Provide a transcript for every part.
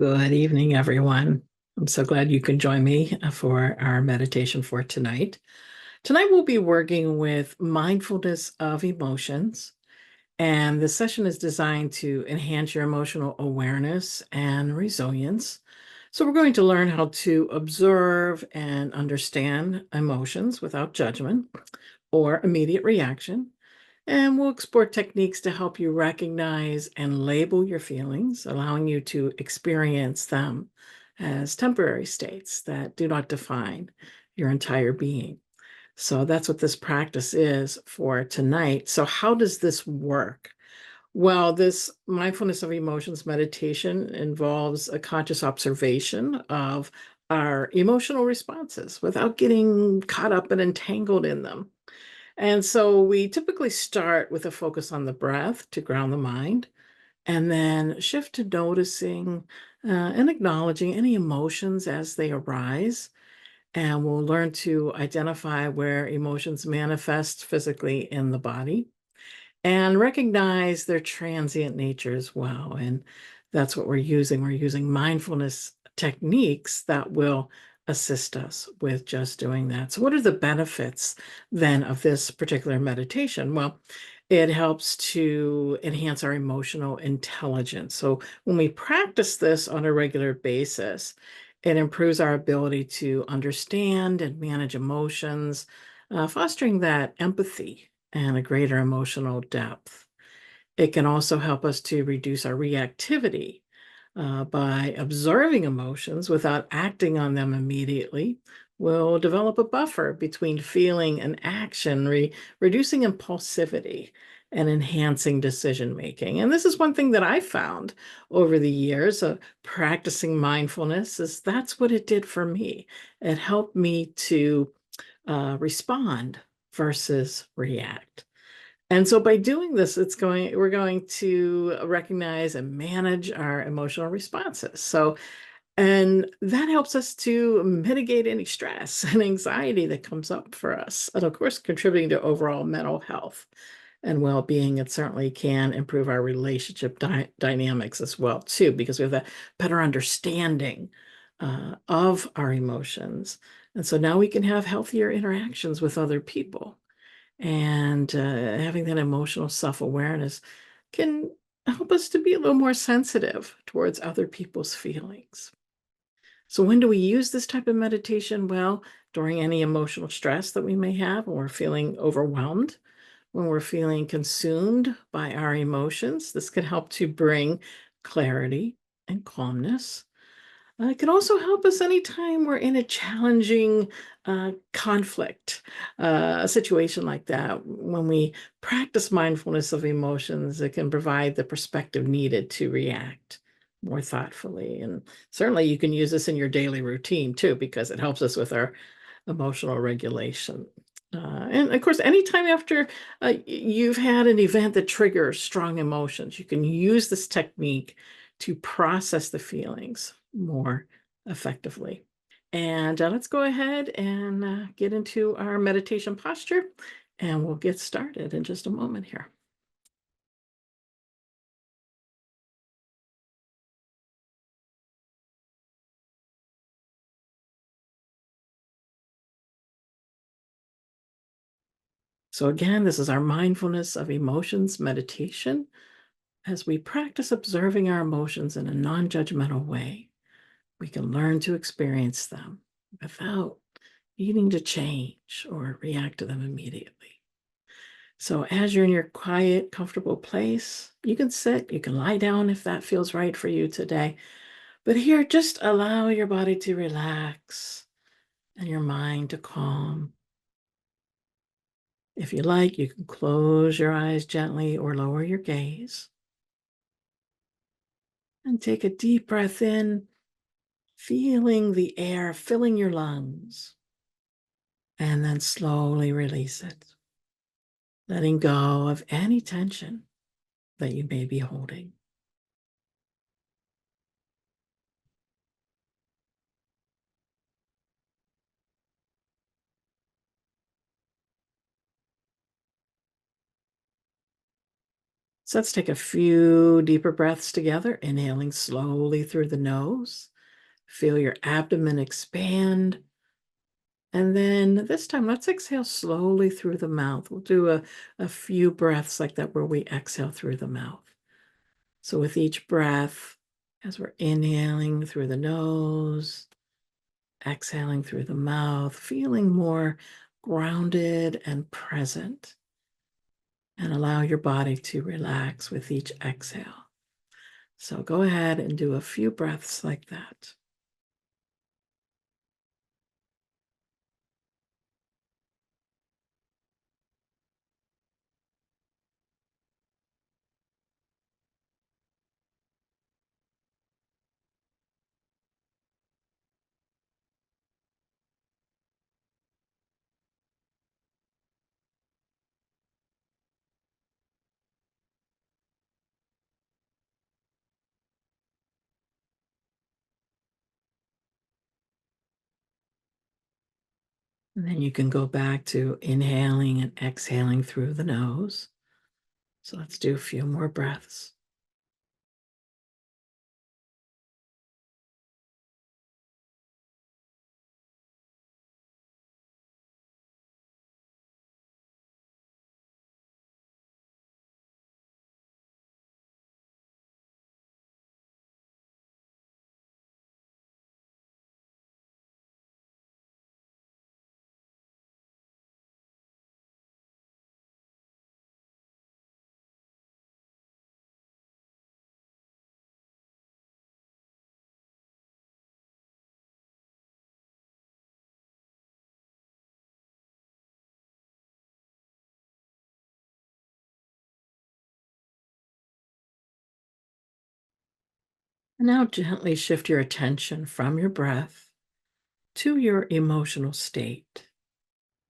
Good evening, everyone. I'm so glad you can join me for our meditation for tonight. Tonight, we'll be working with mindfulness of emotions, and this session is designed to enhance your emotional awareness and resilience. So, we're going to learn how to observe and understand emotions without judgment or immediate reaction. And we'll explore techniques to help you recognize and label your feelings, allowing you to experience them as temporary states that do not define your entire being. So that's what this practice is for tonight. So, how does this work? Well, this mindfulness of emotions meditation involves a conscious observation of our emotional responses without getting caught up and entangled in them. And so we typically start with a focus on the breath to ground the mind, and then shift to noticing and acknowledging any emotions as they arise. And we'll learn to identify where emotions manifest physically in the body and recognize their transient nature as well. And that's what we're using. We're using mindfulness techniques that will assist us with just doing that. So, what are the benefits then of this particular meditation? Well, it helps to enhance our emotional intelligence. So, when we practice this on a regular basis, it improves our ability to understand and manage emotions, fostering that empathy and a greater emotional depth. It can also help us to reduce our reactivity by observing emotions without acting on them immediately. We'll develop a buffer between feeling and action, reducing impulsivity and enhancing decision making. And this is one thing that I found over the years of practicing mindfulness is that's what it did for me. It helped me to respond versus react. And so by doing this, we're going to recognize and manage our emotional responses. So, and that helps us to mitigate any stress and anxiety that comes up for us. And of course, contributing to overall mental health and well-being. It certainly can improve our relationship dynamics as well, too, because we have a better understanding of our emotions. And so now we can have healthier interactions with other people. And having that emotional self-awareness can help us to be a little more sensitive towards other people's feelings. So, when do we use this type of meditation? Well, during any emotional stress that we may have, when we're feeling overwhelmed, when we're feeling consumed by our emotions, this can help to bring clarity and calmness. It can also help us anytime we're in a challenging conflict, a situation like that. When we practice mindfulness of emotions, it can provide the perspective needed to react more thoughtfully. And certainly you can use this in your daily routine too, because it helps us with our emotional regulation. And of course, anytime after you've had an event that triggers strong emotions, you can use this technique to process the feelings more effectively. And let's go ahead and get into our meditation posture, and we'll get started in just a moment here. So, again, this is our mindfulness of emotions meditation as we practice observing our emotions in a non judgmental way. We can learn to experience them without needing to change or react to them immediately. So, as you're in your quiet, comfortable place, you can sit, you can lie down if that feels right for you today. But here, just allow your body to relax and your mind to calm. If you like, you can close your eyes gently or lower your gaze and take a deep breath in, feeling the air filling your lungs, and then slowly release it, letting go of any tension that you may be holding. So let's take a few deeper breaths together, inhaling slowly through the nose. Feel your abdomen expand. And then this time, let's exhale slowly through the mouth. We'll do a few breaths like that where we exhale through the mouth. So with each breath, as we're inhaling through the nose, exhaling through the mouth, feeling more grounded and present, and allow your body to relax with each exhale. So go ahead and do a few breaths like that. And then you can go back to inhaling and exhaling through the nose. So let's do a few more breaths. And now gently shift your attention from your breath to your emotional state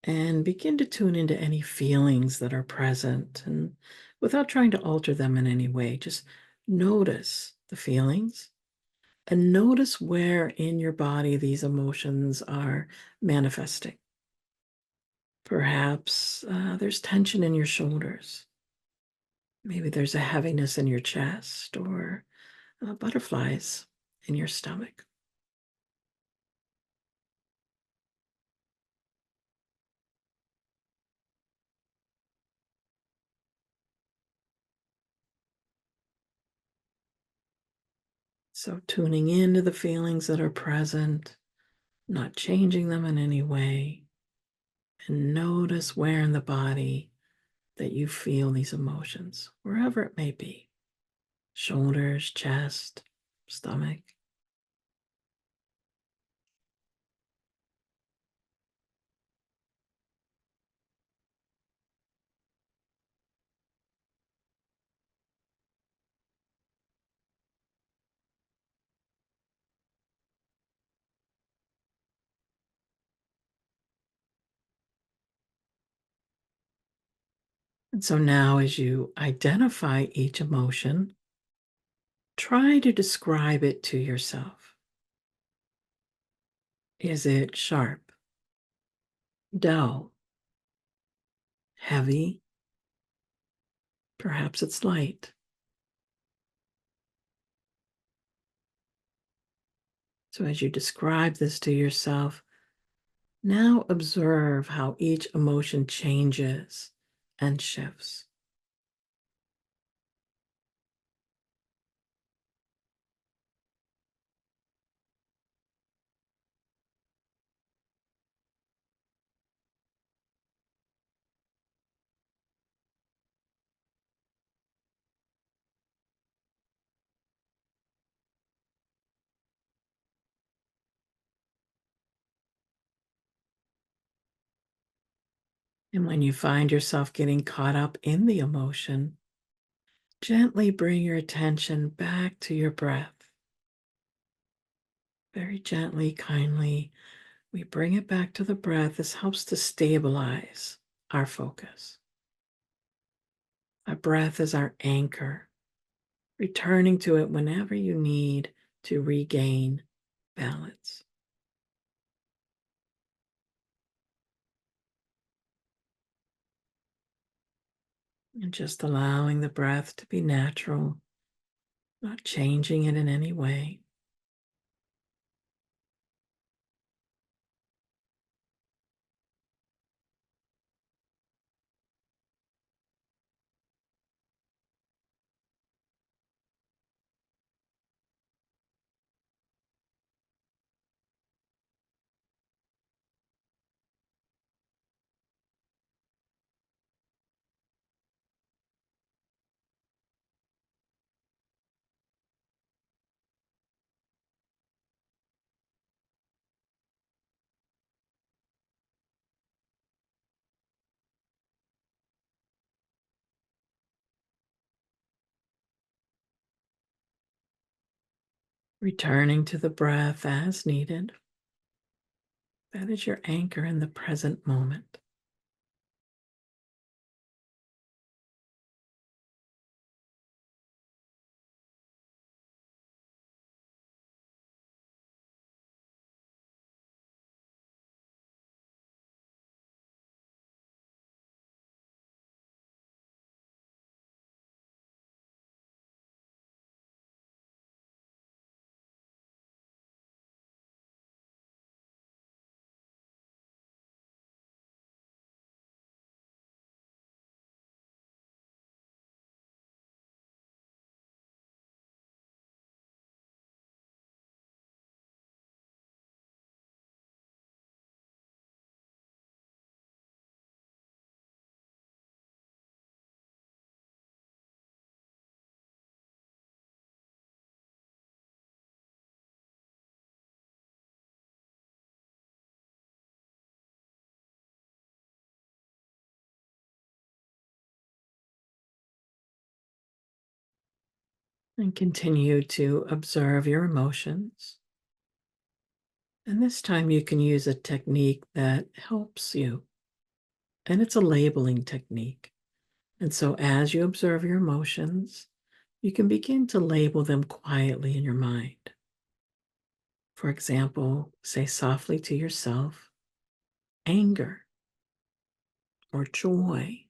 and begin to tune into any feelings that are present and without trying to alter them in any way. Just notice the feelings and notice where in your body these emotions are manifesting. Perhaps there's tension in your shoulders. Maybe there's a heaviness in your chest or butterflies in your stomach. So, tuning into the feelings that are present, not changing them in any way, and notice where in the body that you feel these emotions, wherever it may be, shoulders, chest, stomach. And so now, as you identify each emotion, try to describe it to yourself. Is it sharp, dull, heavy? Perhaps it's light. So, as you describe this to yourself, now observe how each emotion changes and shifts. And when you find yourself getting caught up in the emotion, gently bring your attention back to your breath. Very gently, kindly, we bring it back to the breath. This helps to stabilize our focus. Our breath is our anchor, returning to it whenever you need to regain balance. And just allowing the breath to be natural, not changing it in any way. Returning to the breath as needed. That is your anchor in the present moment. And continue to observe your emotions. And this time you can use a technique that helps you, and it's a labeling technique. And so as you observe your emotions, you can begin to label them quietly in your mind. For example, say softly to yourself, anger or joy,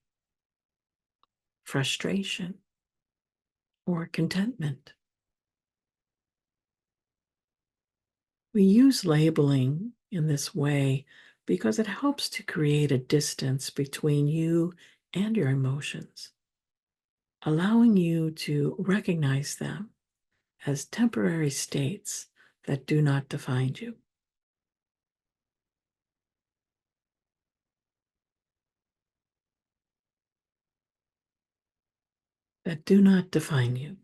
frustration or contentment. We use labeling in this way because it helps to create a distance between you and your emotions, allowing you to recognize them as temporary states that do not define you, that do not define you.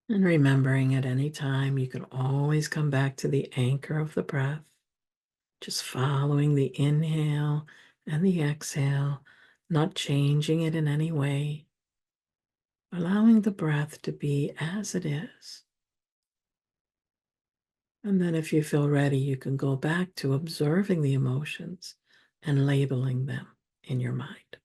And remembering at any time, you can always come back to the anchor of the breath, just following the inhale and the exhale, not changing it in any way, allowing the breath to be as it is. And then, if you feel ready, you can go back to observing the emotions and labeling them in your mind.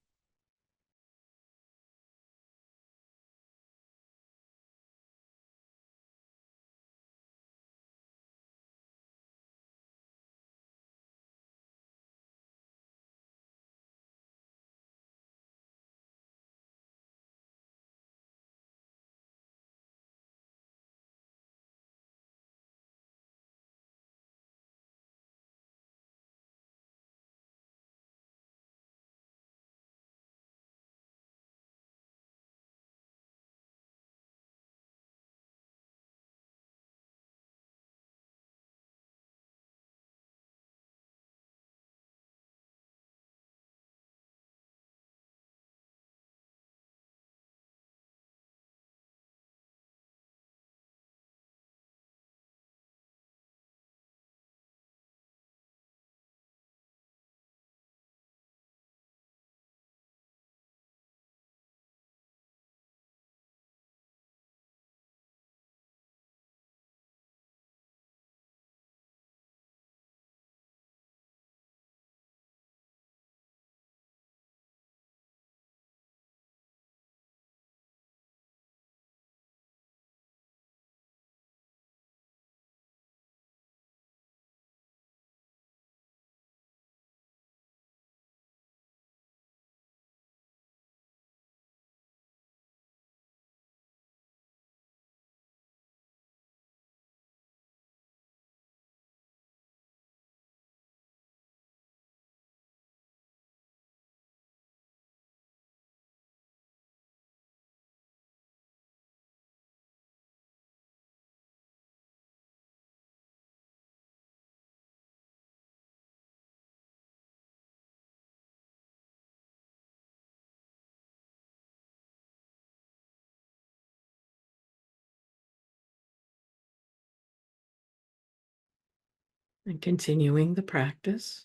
And continuing the practice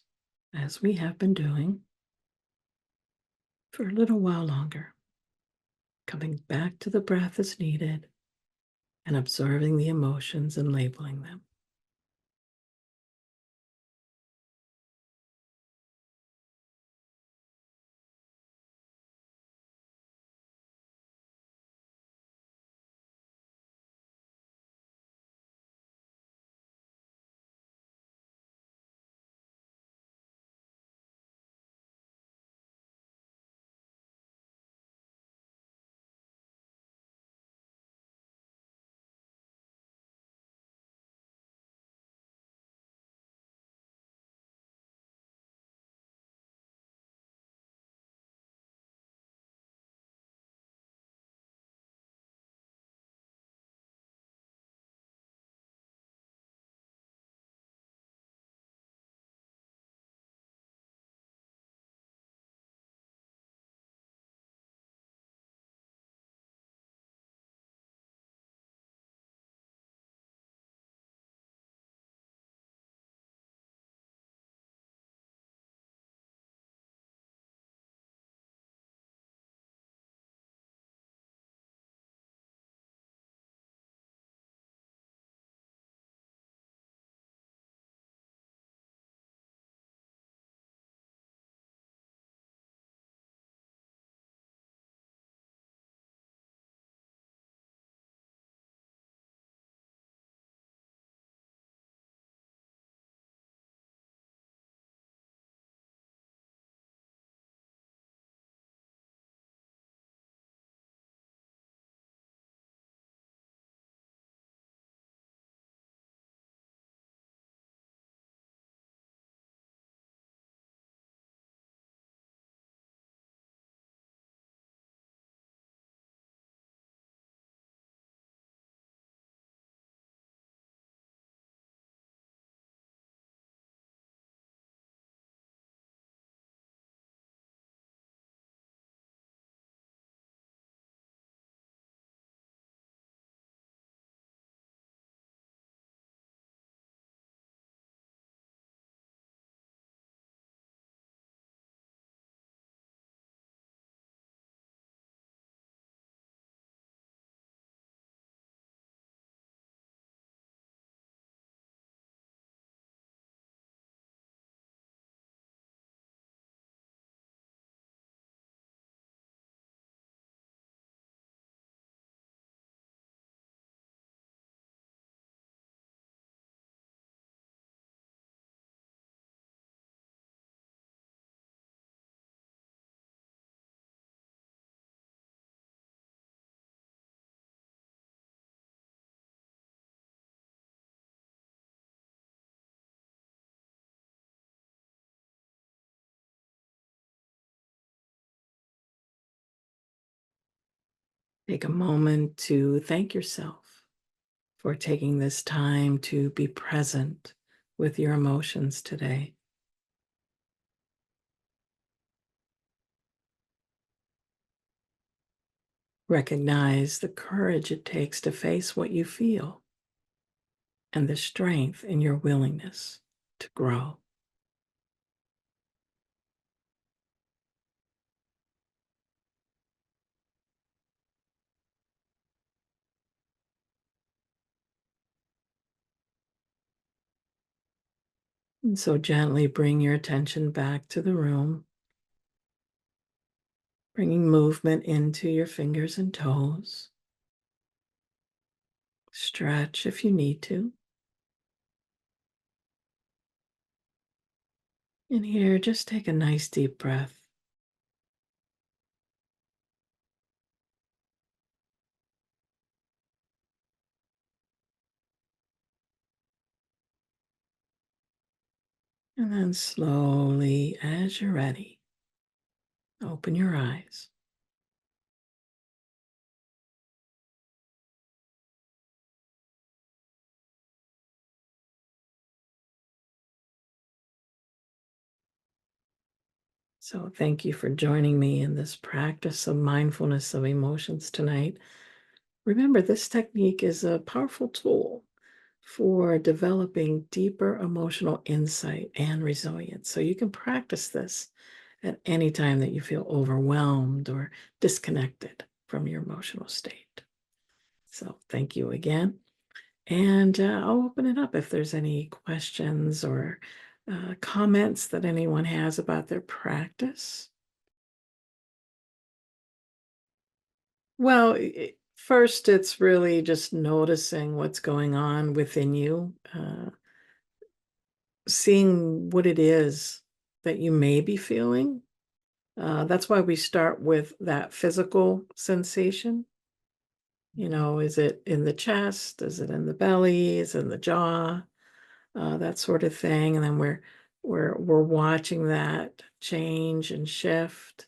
as we have been doing for a little while longer, coming back to the breath as needed and observing the emotions and labeling them. Take a moment to thank yourself for taking this time to be present with your emotions today. Recognize the courage it takes to face what you feel and the strength in your willingness to grow. And so gently bring your attention back to the room, bringing movement into your fingers and toes. Stretch if you need to. And here, just take a nice deep breath. And then slowly, as you're ready, open your eyes. So, thank you for joining me in this practice of mindfulness of emotions tonight. Remember, this technique is a powerful tool for developing deeper emotional insight and resilience. So you can practice this at any time that you feel overwhelmed or disconnected from your emotional state. So thank you again. And I'll open it up if there's any questions or comments that anyone has about their practice. Well, first, it's really just noticing what's going on within you, seeing what it is that you may be feeling. That's why we start with that physical sensation. You know, is it in the chest? Is it in the belly? Is it in the jaw? That sort of thing. And then we're watching that change and shift.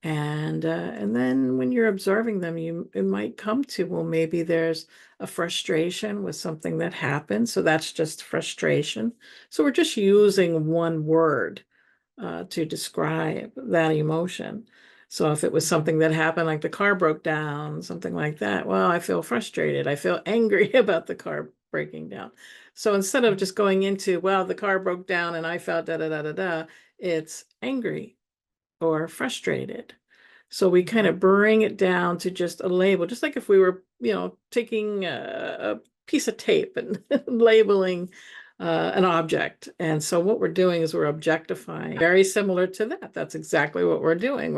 And then when you're observing them, it might come to, well, maybe there's a frustration with something that happened. So that's just frustration. So we're just using one word to describe that emotion. So if it was something that happened, like the car broke down, something like that, well, I feel frustrated. I feel angry about the car breaking down. So instead of just going into, well, the car broke down and I felt da da da da da, it's angry or frustrated. So we kind of bring it down to just a label, just like if we were, taking a piece of tape and labeling an object. And so what we're doing is we're objectifying, very similar to that. That's exactly what we're doing.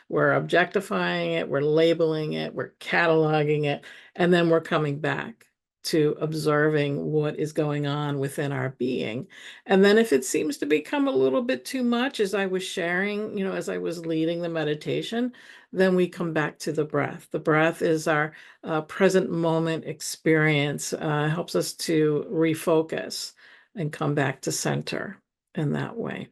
We're objectifying it, we're labeling it, we're cataloging it, and then we're coming back to observing what is going on within our being. And then if it seems to become a little bit too much, as I was sharing, as I was leading the meditation, then we come back to the breath. The breath is our present moment experience, helps us to refocus and come back to center in that way.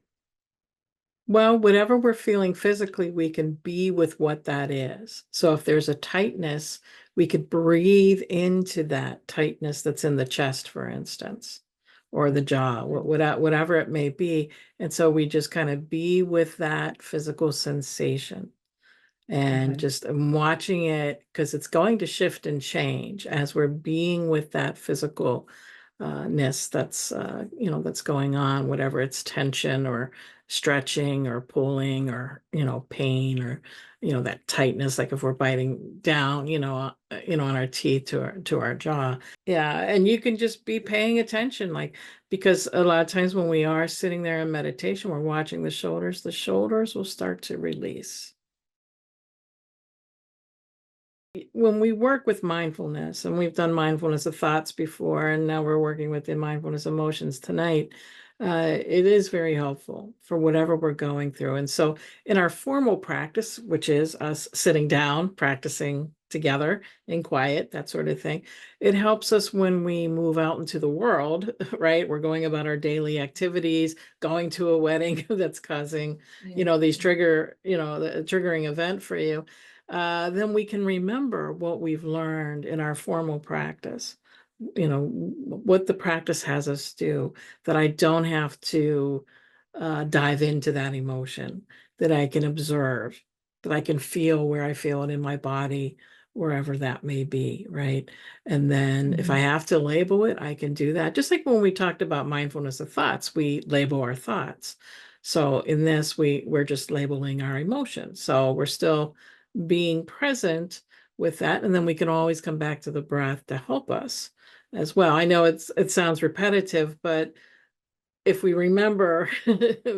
Well, whatever we're feeling physically, we can be with what that is. So if there's a tightness, we could breathe into that tightness that's in the chest, for instance, or the jaw, whatever it may be. And so we just kind of be with that physical sensation and just watching it, because it's going to shift and change as we're being with that physical ness that's going on, whatever it's tension or stretching or pulling or pain or that tightness, like if we're biting down on our teeth to our jaw. Yeah, and you can just be paying attention, like, because a lot of times when we are sitting there in meditation, we're watching the shoulders will start to release. When we work with mindfulness, and we've done mindfulness of thoughts before, and now we're working with the mindfulness emotions tonight, it is very helpful for whatever we're going through. And so in our formal practice, which is us sitting down, practicing together in quiet, that sort of thing, it helps us when we move out into the world, right? We're going about our daily activities, going to a wedding that's causing, these the triggering event for you. Then we can remember what we've learned in our formal practice, what the practice has us do, that I don't have to dive into that emotion, that I can observe, that I can feel where I feel it in my body, wherever that may be, right? And then if I have to label it, I can do that. Just like when we talked about mindfulness of thoughts, we label our thoughts. So in this, we're just labeling our emotions. So we're still being present with that, and then we can always come back to the breath to help us as well. I know it sounds repetitive, but if we remember, if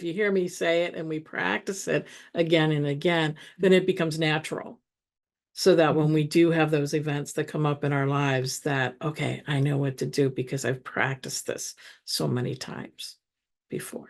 you hear me say it and we practice it again and again, then it becomes natural. So that when we do have those events that come up in our lives, that, okay, I know what to do because I've practiced this so many times before.